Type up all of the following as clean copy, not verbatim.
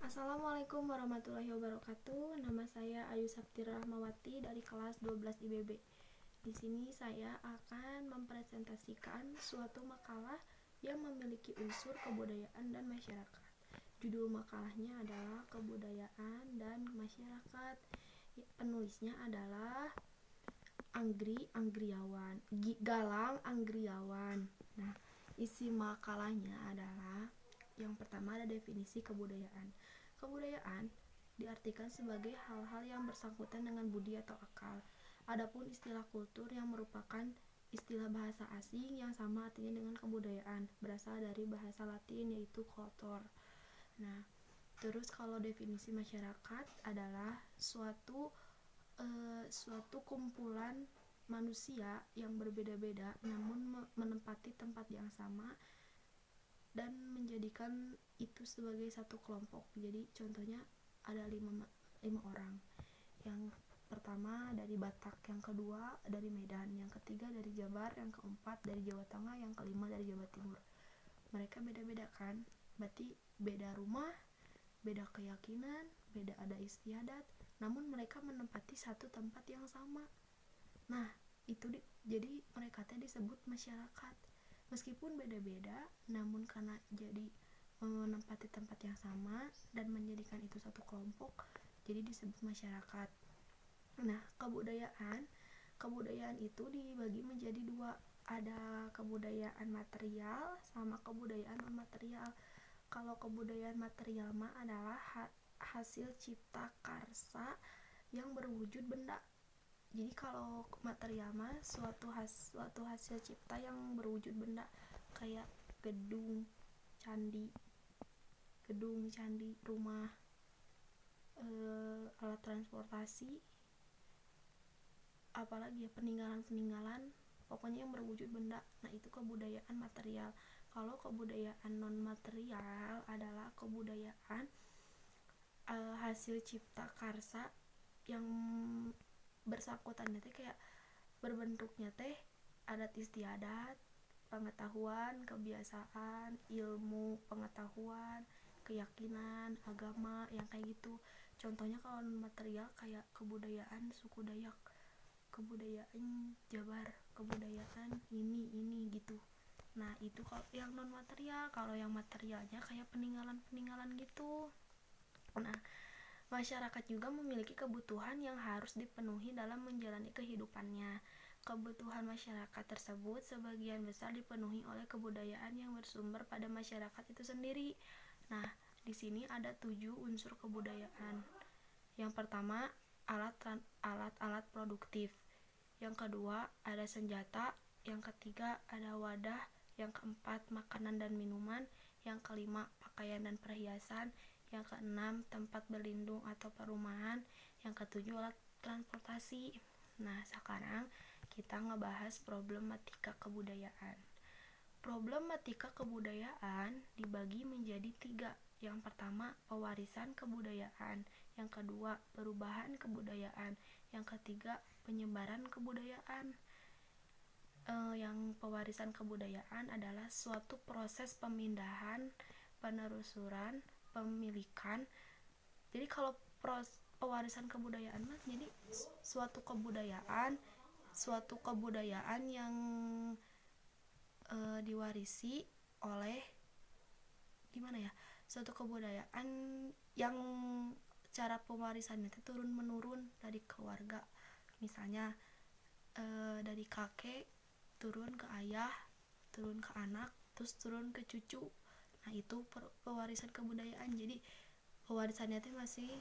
Assalamualaikum warahmatullahi wabarakatuh. Nama saya Ayu Saptira Rahmawati dari kelas 12 IBB. Di sini saya akan mempresentasikan suatu makalah yang memiliki unsur kebudayaan dan masyarakat. Judul makalahnya adalah Kebudayaan dan Masyarakat. Penulisnya adalah Galang Anggriawan. Nah, isi makalahnya adalah yang pertama ada definisi kebudayaan. Kebudayaan diartikan sebagai hal-hal yang bersangkutan dengan budi atau akal. Adapun istilah kultur yang merupakan istilah bahasa asing yang sama artinya dengan kebudayaan, berasal dari bahasa Latin yaitu cultor. Nah, terus kalau definisi masyarakat adalah suatu kumpulan manusia yang berbeda-beda namun menempati tempat yang sama dan menjadikan itu sebagai satu kelompok. Jadi contohnya ada lima orang. Yang pertama dari Batak, yang kedua dari Medan, yang ketiga dari Jabar, yang keempat dari Jawa Tengah, yang kelima dari Jawa Timur. Mereka beda-beda kan, berarti beda rumah, beda keyakinan, beda adat istiadat, namun mereka menempati satu tempat yang sama. Nah, jadi mereka disebut masyarakat. Meskipun beda-beda, namun karena jadi menempati tempat yang sama dan menjadikan itu satu kelompok, jadi disebut masyarakat. Nah, kebudayaan itu dibagi menjadi dua, ada kebudayaan material sama kebudayaan non material. Kalau kebudayaan material mah adalah hasil cipta karsa yang berwujud benda. Jadi kalau material mah suatu hasil cipta yang berwujud benda, kayak gedung, candi, rumah, alat transportasi, apalagi ya, peninggalan, pokoknya yang berwujud benda. Nah, itu kebudayaan material. Kalau kebudayaan non material adalah kebudayaan hasil cipta karsa yang bersangkutan kayak berbentuknya adat istiadat, pengetahuan, kebiasaan, ilmu, pengetahuan, keyakinan, agama, yang kayak gitu. Contohnya kalau non material kayak kebudayaan suku Dayak, kebudayaan Jabar, kebudayaan ini gitu. Nah, itu kalau yang non material. Kalau yang materialnya kayak peninggalan gitu. Nah, masyarakat juga memiliki kebutuhan yang harus dipenuhi dalam menjalani kehidupannya. Kebutuhan masyarakat tersebut sebagian besar dipenuhi oleh kebudayaan yang bersumber pada masyarakat itu sendiri. Nah, di sini ada 7 unsur kebudayaan. Yang pertama, alat-alat produktif. Yang kedua, ada senjata. Yang ketiga, ada wadah. Yang keempat, makanan dan minuman. Yang kelima, pakaian dan perhiasan. Yang keenam, tempat berlindung atau perumahan. Yang ketujuh, alat transportasi. Nah, sekarang kita ngebahas problematika kebudayaan. Problematika kebudayaan dibagi menjadi 3. Yang pertama, pewarisan kebudayaan. Yang kedua, perubahan kebudayaan. Yang ketiga, penyebaran kebudayaan. Yang pewarisan kebudayaan adalah suatu proses pemindahan, penelusuran, pemilikan. Jadi kalau pewarisan kebudayaan mah jadi suatu kebudayaan yang diwarisi oleh suatu kebudayaan yang cara pewarisannya itu turun menurun dari keluarga. Misalnya dari kakek turun ke ayah, turun ke anak, terus turun ke cucu. Nah, itu pewarisan kebudayaan. Jadi pewarisannya itu masih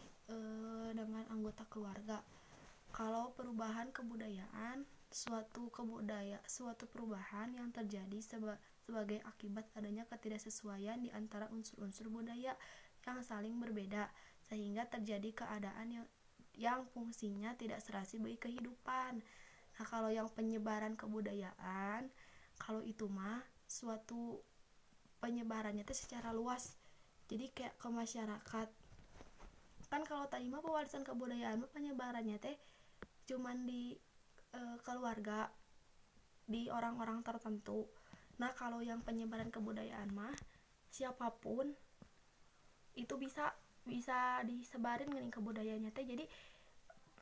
dengan anggota keluarga. Kalau perubahan kebudayaan, suatu perubahan yang terjadi sebagai akibat adanya ketidaksesuaian di antara unsur-unsur budaya yang saling berbeda, sehingga terjadi keadaan yang fungsinya tidak serasi bagi kehidupan. Nah, kalau yang penyebaran kebudayaan, kalau itu mah suatu penyebarannya itu secara luas, jadi kayak ke masyarakat. Kan kalau tadi mah pewarisan kebudayaan penyebarannya cuman di keluarga, di orang-orang tertentu. Nah, kalau yang penyebaran kebudayaan mah siapapun itu bisa bisa disebarin gini ke budayanya teh. Jadi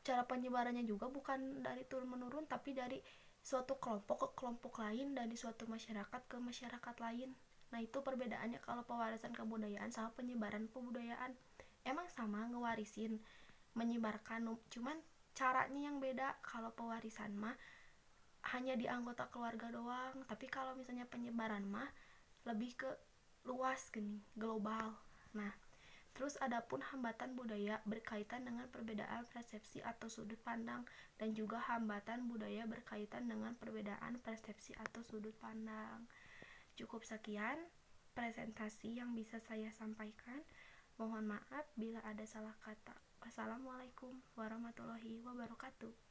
cara penyebarannya juga bukan dari turun menurun, tapi dari suatu kelompok ke kelompok lain, dari suatu masyarakat ke masyarakat lain. Nah itu perbedaannya kalau pewarisan kebudayaan sama penyebaran kebudayaan. Emang sama ngewarisin, menyebarkan, cuman caranya yang beda. Kalau pewarisan mah hanya di anggota keluarga doang, tapi kalau misalnya penyebaran mah lebih ke luas gini, global. Nah, terus adapun hambatan budaya berkaitan dengan perbedaan persepsi atau sudut pandang, dan juga hambatan budaya berkaitan dengan perbedaan persepsi atau sudut pandang. Cukup sekian presentasi yang bisa saya sampaikan. Mohon maaf bila ada salah kata. Wassalamualaikum warahmatullahi wabarakatuh.